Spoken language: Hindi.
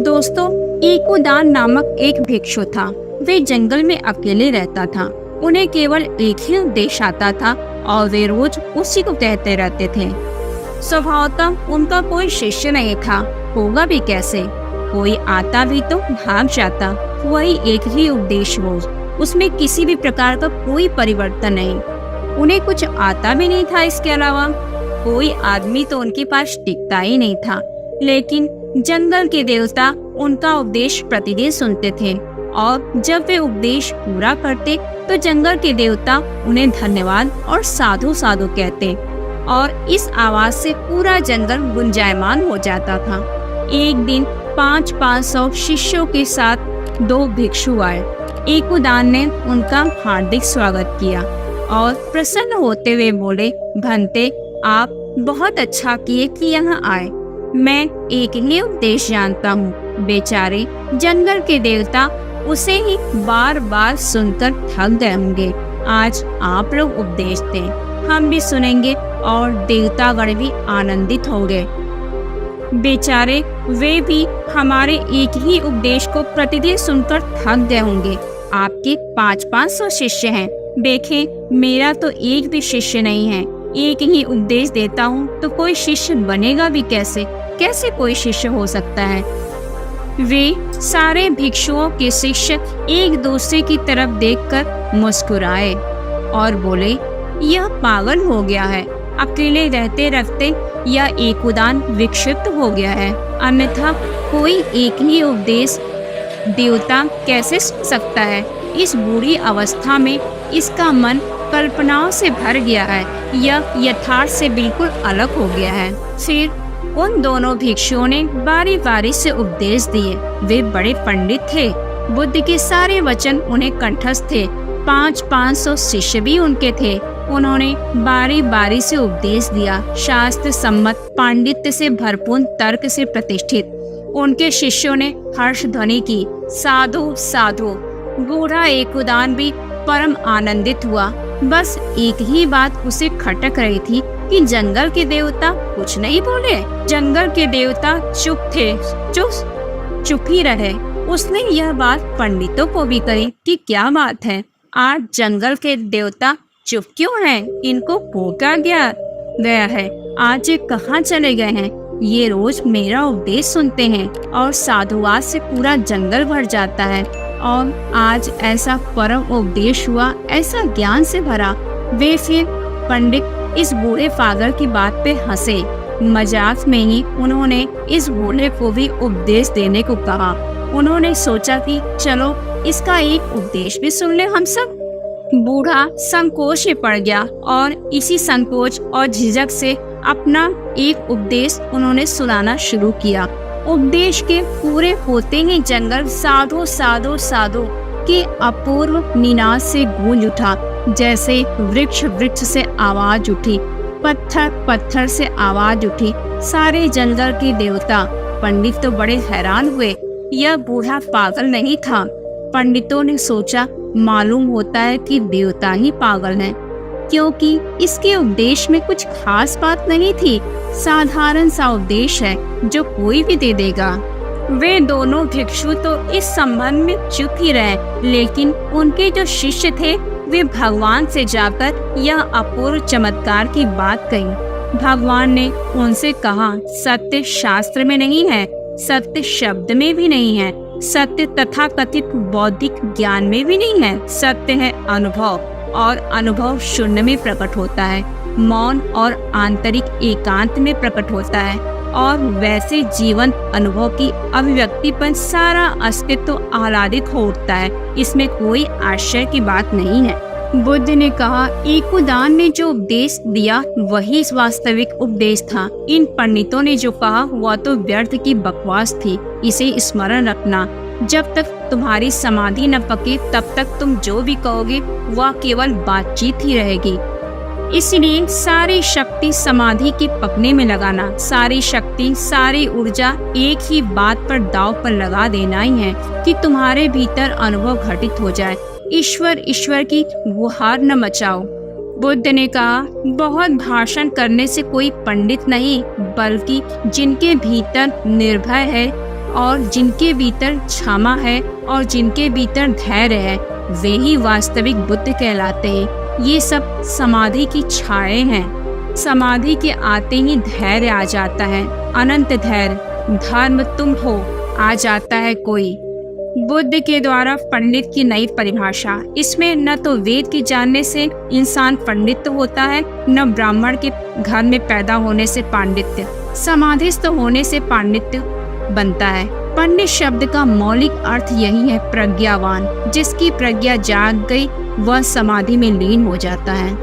दोस्तों, ईकुदान नामक एक भिक्षु था। वे जंगल में अकेले रहता था। उन्हें केवल एक ही उद्देश्य आता था और वे रोज उसी को कहते रहते थे। स्वभावतः उनका कोई शिष्य नहीं था, होगा भी कैसे। कोई आता भी तो भाग जाता। वही एक ही उपदेश रोज, उसमें किसी भी प्रकार का कोई परिवर्तन नहीं। उन्हें कुछ आता भी नहीं था। इसके अलावा कोई आदमी तो उनके पास टिकता ही नहीं था। लेकिन जंगल के देवता उनका उपदेश प्रतिदिन सुनते थे और जब वे उपदेश पूरा करते तो जंगल के देवता उन्हें धन्यवाद और साधु साधु कहते और इस आवाज से पूरा जंगल गुंजायमान हो जाता था। एक दिन 500 शिष्यों के साथ 2 भिक्षु आए। ईकुदान ने उनका हार्दिक स्वागत किया और प्रसन्न होते हुए बोले, भंते, आप बहुत अच्छा किए कि यहाँ आए। मैं एक ही उपदेश जानता हूँ। बेचारे जंगल के देवता उसे ही बार बार सुनकर थक गए होंगे। आज आप लोग उपदेश दें, हम भी सुनेंगे और देवतागण भी आनंदित होंगे। बेचारे वे भी हमारे एक ही उपदेश को प्रतिदिन सुनकर थक गए होंगे। आपके 500 शिष्य हैं, देखें मेरा तो एक भी शिष्य नहीं है। एक ही उपदेश देता हूँ तो कोई शिष्य बनेगा भी कैसे? कैसे कोई शिष्य हो सकता है? वे सारे भिक्षुओं के शिष्य एक दूसरे की तरफ देखकर मुस्कुराए और बोले, यह पागल हो गया है। अकेले रहते रहते यह ईकुदान विक्षिप्त हो गया है। अन्यथा कोई एक ही उपदेश देवता कैसे सुन सकता है? इस बुरी अवस्था में इसका मन कल्पनाओं से भर गया है। यह यथार्थ से बिल्कुल अलग हो गया है। फिर उन दोनों भिक्षुओं ने बारी बारी से उपदेश दिए। वे बड़े पंडित थे, बुद्ध के सारे वचन उन्हें कंठस्थ थे। 500 शिष्य भी उनके थे। उन्होंने बारी बारी से उपदेश दिया। शास्त्र सम्मत पांडित्य से भरपूर तर्क से प्रतिष्ठित उनके शिष्यों ने हर्ष ध्वनि की, साधु साधु। बूढ़ा ईकुदान भी परम आनंदित हुआ। बस एक ही बात उसे खटक रही थी कि जंगल के देवता कुछ नहीं बोले। जंगल के देवता चुप थे, चुप ही रहे। उसने यह बात पंडितों को भी कही कि क्या बात है, आज जंगल के देवता चुप क्यों हैं? इनको भूखा गया है। आज ये कहाँ चले गए हैं? ये रोज मेरा उपदेश सुनते हैं और साधुवाद से पूरा जंगल भर जाता है और आज ऐसा परम उपदेश हुआ, ऐसा ज्ञान से भरा। वे फिर पंडित इस बूढ़े पागल की बात पे हंसे। मजाक में ही उन्होंने इस बूढ़े को भी उपदेश देने को कहा। उन्होंने सोचा कि चलो इसका एक उपदेश भी सुन ले हम सब। बूढ़ा संकोच में पड़ गया और इसी संकोच और झिझक से अपना एक उपदेश उन्होंने सुनाना शुरू किया। उपदेश के पूरे होते ही जंगल साधु साधु साधु के अपूर्व निनाद से गूंज उठा। जैसे वृक्ष से आवाज उठी, पत्थर से आवाज उठी। सारे जंगल के देवता पंडित तो बड़े हैरान हुए। यह बूढ़ा पागल नहीं था। पंडितों ने सोचा, मालूम होता है कि देवता ही पागल है, क्योंकि इसके उपदेश में कुछ खास बात नहीं थी। साधारण सा उपदेश है जो कोई भी दे देगा। वे दोनों भिक्षु तो इस संबंध में चुप ही रहे, लेकिन उनके जो शिष्य थे वे भगवान से जाकर यह अपूर्व चमत्कार की बात कही। भगवान ने उनसे कहा, सत्य शास्त्र में नहीं है, सत्य शब्द में भी नहीं है, सत्य तथा कथित बौद्धिक ज्ञान में भी नहीं है। सत्य है अनुभव, और अनुभव शून्य में प्रकट होता है, मौन और आंतरिक एकांत में प्रकट होता है। और वैसे जीवन अनुभव की अभिव्यक्ति पर सारा अस्तित्व आह्लादित हो उठता है। इसमें कोई आश्चर्य की बात नहीं है। बुद्ध ने कहा, ईकुदान ने जो उपदेश दिया वही वास्तविक उपदेश था। इन पंडितों ने जो कहा वह तो व्यर्थ की बकवास थी। इसे स्मरण रखना, जब तक तुम्हारी समाधि न पके तब तक तुम जो भी कहोगे वह केवल बातचीत ही रहेगी। इसलिए सारी शक्ति समाधि के पकने में लगाना, सारी शक्ति सारी ऊर्जा एक ही बात पर दांव पर लगा देना ही है कि तुम्हारे भीतर अनुभव घटित हो जाए। ईश्वर ईश्वर की गुहार न मचाओ। बुद्ध ने कहा, बहुत भाषण करने से कोई पंडित नहीं, बल्कि जिनके भीतर निर्भय है और जिनके भीतर क्षमा है और जिनके भीतर धैर्य है वे ही वास्तविक बुद्ध कहलाते हैं। ये सब समाधि की छाए हैं। समाधि के आते ही धैर्य आ जाता है, अनंत धैर्य। धर्म तुम हो आ जाता है कोई। बुद्ध के द्वारा पंडित की नई परिभाषा। इसमें न तो वेद के जानने से इंसान पंडित होता है, न ब्राह्मण के घर में पैदा होने से पांडित्य। समाधिस्थ होने से पांडित्य बनता है। पंडित शब्द का मौलिक अर्थ यही है, प्रज्ञावान। जिसकी प्रज्ञा जाग गई वह समाधि में लीन हो जाता है।